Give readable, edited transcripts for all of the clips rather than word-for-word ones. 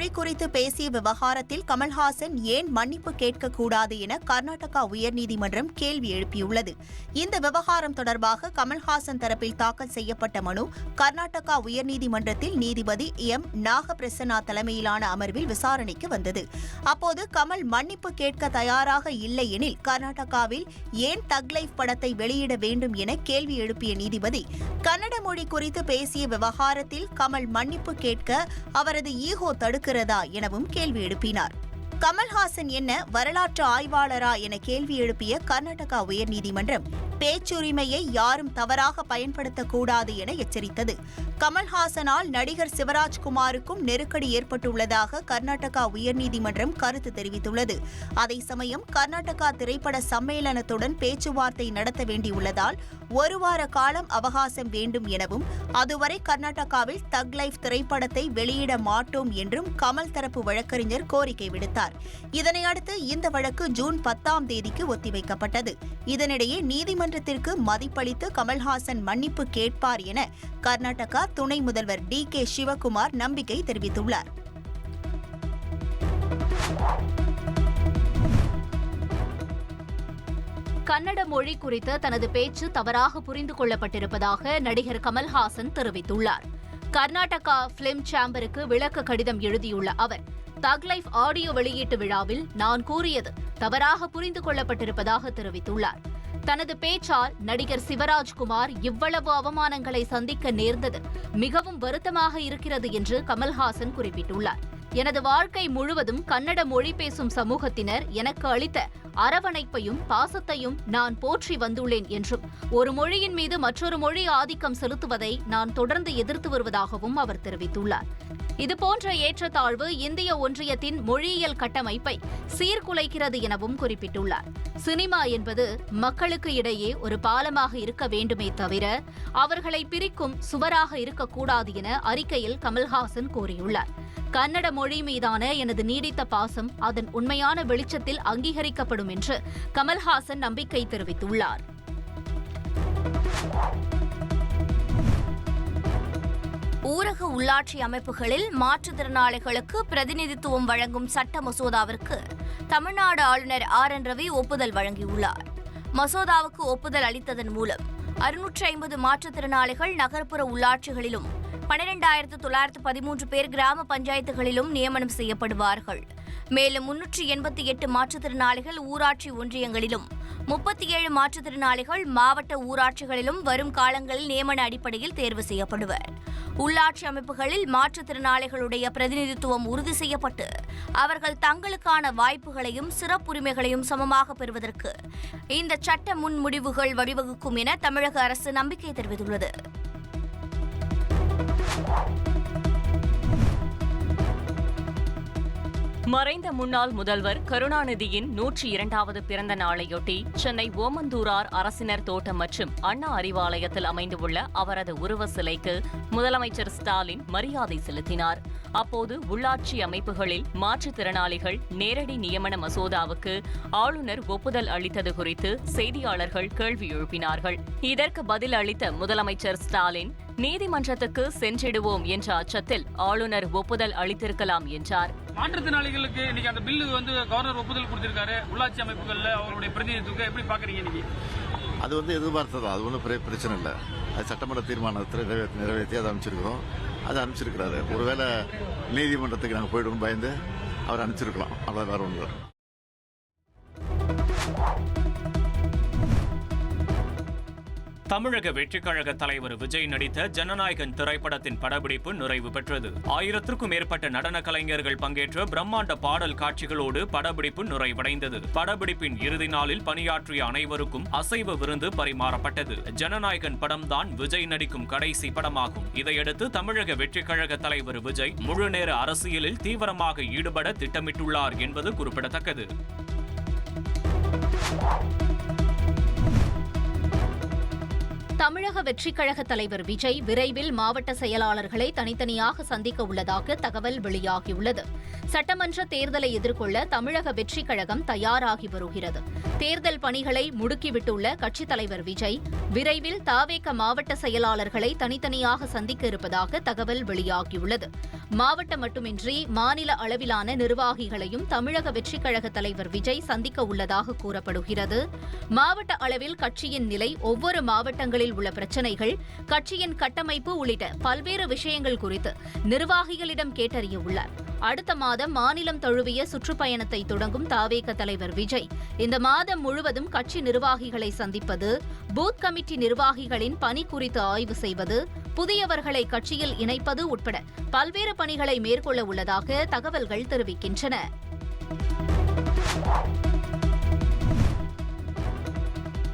மொழி குறித்து பேசிய விவகாரத்தில் கமல்ஹாசன் ஏன் மன்னிப்பு கேட்கக்கூடாது என கர்நாடகா உயர்நீதிமன்றம் கேள்வி எழுப்பியுள்ளது. இந்த விவகாரம் தொடர்பாக கமல்ஹாசன் தரப்பில் தாக்கல் செய்யப்பட்ட மனு கர்நாடகா உயர்நீதிமன்றத்தில் நீதிபதி எம். நாகபிரசன்னா தலைமையிலான அமர்வில் விசாரணைக்கு வந்தது. அப்போது கமல் மன்னிப்பு கேட்க தயாராக இல்லை எனில் கர்நாடகாவில் ஏன் தக் லைஃப் படத்தை வெளியிட வேண்டும் என கேள்வி எழுப்பிய நீதிபதி, கன்னட மொழி குறித்து பேசிய விவகாரத்தில் கமல் மன்னிப்பு கேட்க அவரது ஈகோ தடுக்கிறதா எனவும் கேள்வி எழுப்பினார். கமல்ஹாசன் என்ன வரலாற்று ஆய்வாளரா என கேள்வி எழுப்பிய கர்நாடகா உயர்நீதிமன்றம் பேச்சுரிமையை யாரும் தவறாக பயன்படுத்தக்கூடாது என எச்சரித்தது. கமல்ஹாசனால் நடிகர் சிவராஜ்குமாருக்கும் நெருக்கடி ஏற்பட்டுள்ளதாக கர்நாடகா உயர்நீதிமன்றம் கருத்து தெரிவித்துள்ளது. அதே சமயம் கர்நாடகா திரைப்பட சம்மேளனத்துடன் பேச்சுவார்த்தை நடத்த வேண்டியுள்ளதால் ஒரு வார காலம் அவகாசம் வேண்டும் எனவும், அதுவரை கர்நாடகாவில் தக் லைஃப் திரைப்படத்தை வெளியிட மாட்டோம் என்றும் கமல் தரப்பு வழக்கறிஞர் கோரிக்கை விடுத்தார். இதனையடுத்து இந்த வழக்கு ஜூன் 10ஆம் தேதிக்கு ஒத்திவைக்கப்பட்டது. இதனிடையே நீதிமன்றத்திற்கு மதிப்பளித்து கமல்ஹாசன் மன்னிப்பு கேட்பார் என கர்நாடகா துணை முதல்வர் டி.கே. சிவகுமார் நம்பிக்கை தெரிவித்துள்ளார். கன்னட மொழி குறித்த தனது பேச்சு தவறாக புரிந்து கொள்ளப்பட்டிருப்பதாக நடிகர் கமல்ஹாசன் தெரிவித்துள்ளார். கர்நாடகா பிலிம் சேம்பருக்கு விளக்க கடிதம் எழுதியுள்ள அவர், தக் லைஃப் ஆடியோ வெளியீட்டு விழாவில் நான் கூறியது தவறாக புரிந்து கொள்ளப்பட்டிருப்பதாக தெரிவித்துள்ளார். தனது பேச்சால் நடிகர் சிவராஜ்குமார் இவ்வளவு அவமானங்களை சந்திக்க நேர்ந்தது மிகவும் வருத்தமாக இருக்கிறது என்று கமல்ஹாசன் குறிப்பிட்டுள்ளார். எனது வாழ்க்கை முழுவதும் கன்னட மொழி பேசும் சமூகத்தினர் எனக்கு அளித்த அரவணைப்பையும் பாசத்தையும் நான் போற்றி வந்துள்ளேன் என்றும், ஒரு மொழியின் மீது மற்றொரு மொழி ஆதிக்கம் செலுத்துவதை நான் தொடர்ந்து எதிர்த்து வருவதாகவும் அவர் தெரிவித்துள்ளார். இதுபோன்ற ஏற்றத்தாழ்வு இந்திய ஒன்றியத்தின் மொழியியல் கட்டமைப்பை சீர்குலைக்கிறது எனவும் குறிப்பிட்டுள்ளார். சினிமா என்பது மக்களுக்கு இடையே ஒரு பாலமாக இருக்க வேண்டுமே தவிர அவர்களை பிரிக்கும் சுவராக இருக்கக்கூடாது என அறிக்கையில் கமல்ஹாசன் கூறியுள்ளார். கன்னட மொழி மீதான எனது நீடித்த பாசம் அதன் உண்மையான வெளிச்சத்தில் அங்கீகரிக்கப்படும் என்று கமல்ஹாசன் நம்பிக்கை தெரிவித்துள்ளார். ஊரக உள்ளாட்சி அமைப்புகளில் மாற்றுத்திறனாளிகளுக்கு பிரதிநிதித்துவம் வழங்கும் சட்ட மசோதாவிற்கு தமிழ்நாடு ஆளுநர் ஆர்.என். ரவி ஒப்புதல் வழங்கியுள்ளார். மசோதாவுக்கு ஒப்புதல் அளித்ததன் மூலம் 650 மாற்றுத்திறனாளிகள் நகர்ப்புற உள்ளாட்சிகளிலும் 12,913 பேர் கிராம பஞ்சாயத்துகளிலும் நியமனம் செய்யப்படுவார்கள். மேலும் 388 மாற்றுத்திறனாளிகள் ஊராட்சி ஒன்றியங்களிலும் 37 மாற்றுத்திறனாளிகள் மாவட்ட ஊராட்சிகளிலும் வரும் காலங்களில் நியமன அடிப்படையில் தேர்வு செய்யப்படுவர். உள்ளாட்சி அமைப்புகளில் மாற்றுத்திறனாளிகளுடைய பிரதிநிதித்துவம் உறுதி செய்யப்பட்டு அவர்கள் தங்களுக்கான வாய்ப்புகளையும் சிறப்புரிமைகளையும் சமமாக பெறுவதற்கு இந்த சட்ட முன்முடிவுகள் வழிவகுக்கும் என தமிழக அரசு நம்பிக்கை தெரிவித்துள்ளது. மறைந்த முன்னாள் முதல்வர் கருணாநிதியின் 102வது பிறந்த நாளையொட்டி சென்னை ஓமந்தூரார் அரசினர் தோட்டம் மற்றும் அண்ணா அறிவாலயத்தில் அமைந்துள்ள அவரது உருவ சிலைக்கு முதலமைச்சர் ஸ்டாலின் மரியாதை செலுத்தினார். அப்போது உள்ளாட்சி அமைப்புகளில் மாற்றுத்திறனாளிகள் நேரடி நியமன மசோதாவுக்கு ஆளுநர் ஒப்புதல் அளித்தது குறித்து செய்தியாளர்கள் கேள்வி எழுப்பினார்கள். இதற்கு பதில் அளித்த முதலமைச்சர் ஸ்டாலின், நீதிமன்றத்துக்கு சென்றிடுவோம் என்ற அச்சத்தில் ஆளுநர் ஒப்புதல் அளித்திருக்கலாம் என்றார். மாற்றுத்திறனாளிகளுக்கு இன்னைக்கு அந்த பில்லு கவர்னர் ஒப்புதல் கொடுத்திருக்காரு. உள்ளாட்சி அமைப்புகள்ல அவருடைய பிரதிநிதித்துவம் எப்படி பாக்குறீங்க இன்னைக்கு? அது எதிர்பார்த்தது, அது ஒன்றும் பிரச்சனை இல்லை. அது சட்டமன்ற தீர்மானத்தில் நிறைவேற்றி அதை அனுப்பிச்சிருக்கிறோம். அதை அனுப்பிச்சிருக்கிறாரு. ஒருவேளை நீதிமன்றத்துக்கு நாங்கள் போயிடுவோம் பயந்து அவர் அனுப்பிச்சிருக்கலாம். அவ்வளோ வேற ஒன்று. தமிழக வெற்றிக் கழக தலைவர் விஜய் நடித்த ஜனநாயகன் திரைப்படத்தின் படப்பிடிப்பு நிறைவு பெற்றது. 1000க்கும் மேற்பட்ட நடன கலைஞர்கள் பங்கேற்ற பிரம்மாண்ட பாடல் காட்சிகளோடு படப்பிடிப்பு நிறைவடைந்தது. படப்பிடிப்பின் இறுதி நாளில் பணியாற்றிய அனைவருக்கும் அசைவ விருந்து பரிமாறப்பட்டது. ஜனநாயகன் படம்தான் விஜய் நடிக்கும் கடைசி படமாகும். இதையடுத்து தமிழக வெற்றிக் கழக தலைவர் விஜய் முழுநேர அரசியலில் தீவிரமாக ஈடுபட திட்டமிட்டுள்ளார் என்பது குறிப்பிடத்தக்கது. தமிழக வெற்றிக் கழக தலைவர் விஜய் விரைவில் மாவட்ட செயலாளர்களை தனித்தனியாக சந்திக்க உள்ளதாக தகவல் வெளியாகியுள்ளது. சட்டமன்ற தேர்தலை எதிர்கொள்ள தமிழக வெற்றிக் கழகம் தயாராகி வருகிறது. தேர்தல் பணிகளை முடுக்கிவிட்டுள்ள கட்சித் தலைவர் விஜய் விரைவில் தவேக மாவட்ட செயலாளர்களை தனித்தனியாக சந்திக்க இருப்பதாக தகவல் வெளியாகியுள்ளது. மாவட்ட மட்டுமின்றி மாநில அளவிலான நிர்வாகிகளையும் தமிழக வெற்றிக் கழக தலைவர் விஜய் சந்திக்க உள்ளதாக கூறப்படுகிறது. மாவட்ட அளவில் கட்சியின் நிலை, ஒவ்வொரு மாவட்டங்களில் உள்ள பிரச்சினைகள், கட்சியின் கட்டமைப்பு உள்ளிட்ட பல்வேறு விஷயங்கள் குறித்து நிர்வாகிகளிடம் கேட்டறிய உள்ளார். அடுத்த மாதம் மாநிலம் தழுவிய சுற்றுப்பயணத்தை தொடங்கும் தவேக தலைவர் விஜய் இந்த மாதம் முழுவதும் கட்சி நிர்வாகிகளை சந்திப்பது, பூத் கமிட்டி நிர்வாகிகளின் பணி குறித்து ஆய்வு செய்வது, புதியவர்களை கட்சியில் இணைப்பது உட்பட பல்வேறு பணிகளை மேற்கொள்ள உள்ளதாக தகவல்கள் தெரிவிக்கின்றன.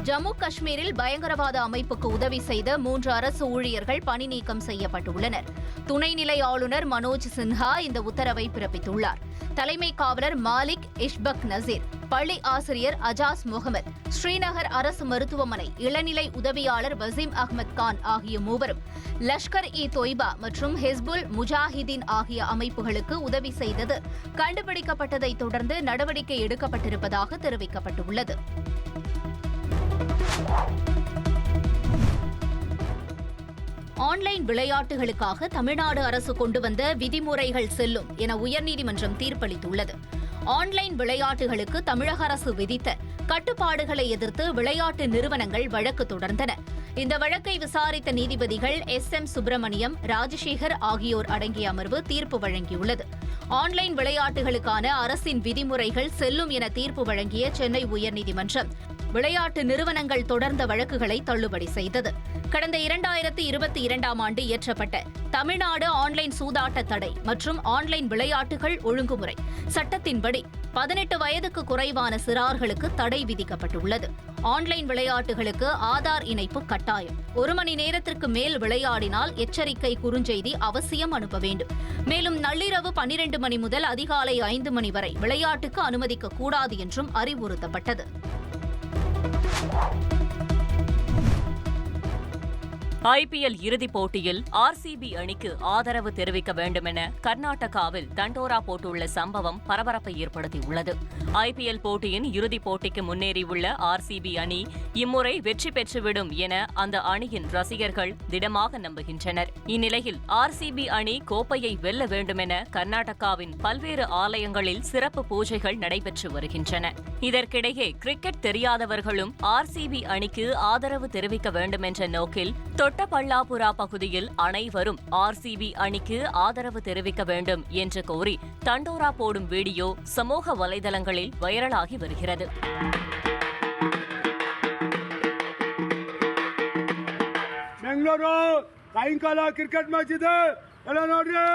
ஜம்மு காஷ்மீரில் பயங்கரவாத அமைப்புக்கு உதவி செய்த 3 அரசு ஊழியர்கள் பணி நீக்கம் செய்யப்பட்டுள்ளனர். துணைநிலை ஆளுநர் மனோஜ் சின்ஹா இந்த உத்தரவை பிறப்பித்துள்ளார். தலைமை காவலர் மாலிக் இஷ்பக் நசீர், பள்ளி ஆசிரியர் அஜாஸ் முகமது, ஸ்ரீநகர் அரசு மருத்துவமனை இளநிலை உதவியாளர் வசீம் அகமது கான் ஆகிய மூவரும் லஷ்கர்-இ-தொய்பா மற்றும் ஹிஸ்புல் முஜாஹிதீன் ஆகிய அமைப்புகளுக்கு உதவி செய்தது கண்டுபிடிக்கப்பட்டதை தொடர்ந்து நடவடிக்கை எடுக்கப்பட்டிருப்பதாக தெரிவிக்கப்பட்டுள்ளது. ஆன்லைன் விளையாட்டுகளுக்காக தமிழ்நாடு அரசு கொண்டு வந்த விதிமுறைகள் செல்லும் என உயர்நீதிமன்றம் தீர்ப்பளித்துள்ளது. ஆன்லைன் விளையாட்டுகளுக்கு தமிழக அரசு விதித்த கட்டுப்பாடுகளை எதிர்த்து விளையாட்டு நிறுவனங்கள் வழக்கு தொடர்ந்தன. இந்த வழக்கை விசாரித்த நீதிபதிகள் SM சுப்பிரமணியம், ராஜசேகர் ஆகியோர் அடங்கிய அமர்வு தீர்ப்பு வழங்கியுள்ளது. ஆன்லைன் விளையாட்டுகளுக்கான அரசின் விதிமுறைகள் செல்லும் என தீர்ப்பு வழங்கிய சென்னை உயர்நீதிமன்றம் விளையாட்டு நிறுவனங்கள் தொடர்ந்த வழக்குகளை தள்ளுபடி செய்தது. கடந்த 2022ஆம் ஆண்டு இயற்றப்பட்ட தமிழ்நாடு ஆன்லைன் சூதாட்ட தடை மற்றும் ஆன்லைன் விளையாட்டுகள் ஒழுங்குமுறை சட்டத்தின்படி 18 வயதுக்கு குறைவான சிறார்களுக்கு தடை விதிக்கப்பட்டுள்ளது. ஆன்லைன் விளையாட்டுகளுக்கு ஆதார் இணைப்பு கட்டாயம். 1 மணி நேரத்திற்கு மேல் விளையாடினால் எச்சரிக்கை குறுஞ்செய்தி அவசியம் அனுப்ப வேண்டும். மேலும் நள்ளிரவு 12 மணி முதல் அதிகாலை 5 மணி வரை விளையாட்டுக்கு அனுமதிக்க கூடாது என்றும் அறிவுறுத்தப்பட்டது. IPL இறுதிப் போட்டியில் RCB அணிக்கு ஆதரவு தெரிவிக்க வேண்டுமென கர்நாடகாவில் தண்டோரா போட்டுள்ள சம்பவம் பரபரப்பை ஏற்படுத்தியுள்ளது. IPL போட்டியின் இறுதிப் போட்டிக்கு முன்னேறியுள்ள RCB அணி இம்முறை வெற்றி பெற்றுவிடும் என அந்த அணியின் ரசிகர்கள் திடமாக நம்புகின்றனர். இந்நிலையில் RCB அணி கோப்பையை வெல்ல வேண்டுமென கர்நாடகாவின் பல்வேறு ஆலயங்களில் சிறப்பு பூஜைகள் நடைபெற்று வருகின்றன. இதற்கிடையே கிரிக்கெட் தெரியாதவர்களும் RCB அணிக்கு ஆதரவு தெரிவிக்க வேண்டுமென்ற நோக்கில் தொட்டபல்லாபுரா பகுதியில் அனைவரும் RCB அணிக்கு ஆதரவு தெரிவிக்க வேண்டும் என்று கோரி தண்டோரா போடும் வீடியோ சமூக வலைதளங்களில் வைரலாகி வருகிறது. ಬೆಂಗಳೂರು ಸಾಯಂಕಾಲ ಕ್ರಿಕೆಟ್ ಮ್ಯಾಚ್ ಇದೆ, ಎಲ್ಲ ನೋಡ್ರಿ.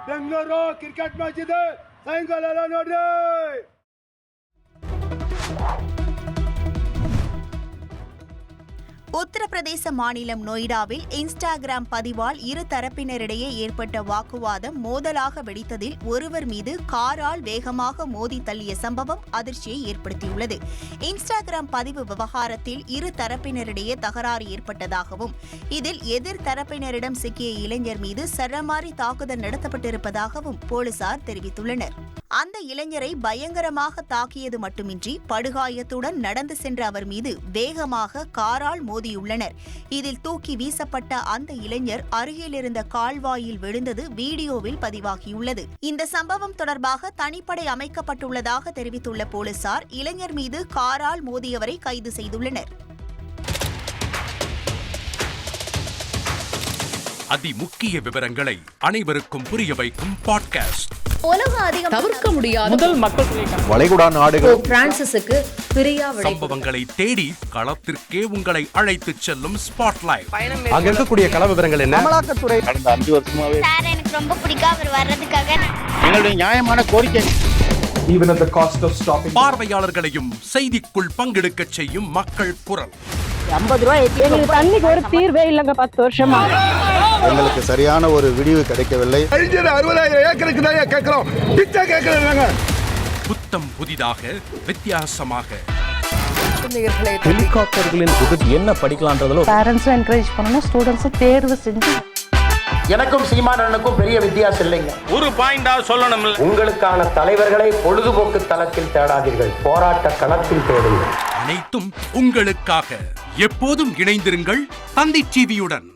ಬೆಂಗಳೂರು ಕ್ರಿಕೆಟ್ ಮ್ಯಾಚ್ ಇದೆ, ಸಾಯಂಕಾಲ ಎಲ್ಲ ನೋಡ್ರಿ. உத்தரப்பிரதேச மாநிலம் நொய்டாவில் இன்ஸ்டாகிராம் பதிவால் இரு தரப்பினரிடையே ஏற்பட்ட வாக்குவாதம் மோதலாக வெடித்ததில் ஒருவர் மீது காரால் வேகமாக மோதி தள்ளிய சம்பவம் அதிர்ச்சியை ஏற்படுத்தியுள்ளது. இன்ஸ்டாகிராம் பதிவு விவகாரத்தில் இரு தரப்பினரிடையே தகராறு ஏற்பட்டதாகவும் இதில் எதிர் தரப்பினரிடம் சிக்கிய இளைஞர் மீது சரமாரி தாக்குதல் நடத்தப்பட்டிருப்பதாகவும் போலீசார் தெரிவித்துள்ளனர். அந்த இளைஞரை பயங்கரமாக தாக்கியது மட்டுமின்றி படுகாயத்துடன் நடந்து சென்ற அவர் மீது வேகமாக காரால் மோதியுள்ளனர். இதில் தூக்கி வீசப்பட்ட அந்த இளைஞர் அருகில் இருந்த கால்வாயில் விழுந்தது வீடியோவில் பதிவாகியுள்ளது. இந்த சம்பவம் தொடர்பாக தனிப்படை அமைக்கப்பட்டுள்ளதாக தெரிவித்துள்ள போலீசார் இளைஞர் மீது காரால் மோதியவரை கைது செய்துள்ளனர். அதிமுக்கிய விவரங்களை அனைவருக்கும் புரிய வைக்கும் பாட்காஸ்ட். தவிர்க்க முடியாத முதல் மக்கள் வளைகுடா நாடுகள் பிரான்சிஸுக்கு பிரியா சம்பவங்களை தேடி களத்திற்கே உங்களை அழைத்து செல்லும் ஸ்பாட்லைட். அங்க இருக்கக்கூடிய கள விவரங்கள் என்ன? அமலாக்கத்துறை கடந்த 5 வருஷமாவே சார் எனக்கு ரொம்ப பிடிக்கும் அவர் வர்றதுக்காக எங்களுடைய நியாயமான கோரிக்கை. Even at the cost of stopping. பார்வையாளர்களையும் செய்திக்குள் பங்கெடுக்க செய்யும் மக்கள் குரல். 50 ரூபாய் எங்களுக்கு தண்ணிக்கு ஒரு தீர்வே இல்லங்க 10 வருஷமா. எங்களுக்கு சரியான ஒரு விடிவு கிடைக்கவில்லை. 60,000 ஏக்கருக்கு தான் கேட்கிறோம், பிச்சை கேட்கறாங்க. புத்தம் புதிதாக வித்தியாசமாக ஹெலிகாப்டர்களின் விபத்து என்ன படிக்கலான்றதுல பேரண்ட்ஸும் என்கரேஜ் பண்ணணும், ஸ்டூடெண்ட்ஸும் தேர்வு செஞ்சு. எனக்கும் சீமானனுக்கும் பெரிய வித்தியாசம் இல்லைங்க. ஒரு பாயிண்டா சொல்லணும். உங்களுக்கான தலைவர்களை பொழுதுபோக்கு தளத்தில் தேடாதீர்கள், போராட்ட களத்தில் தேடுங்கள். அனைத்தும் உங்களுக்காக. எப்போதும் இணைந்திருங்கள் தந்தி டிவியுடன்.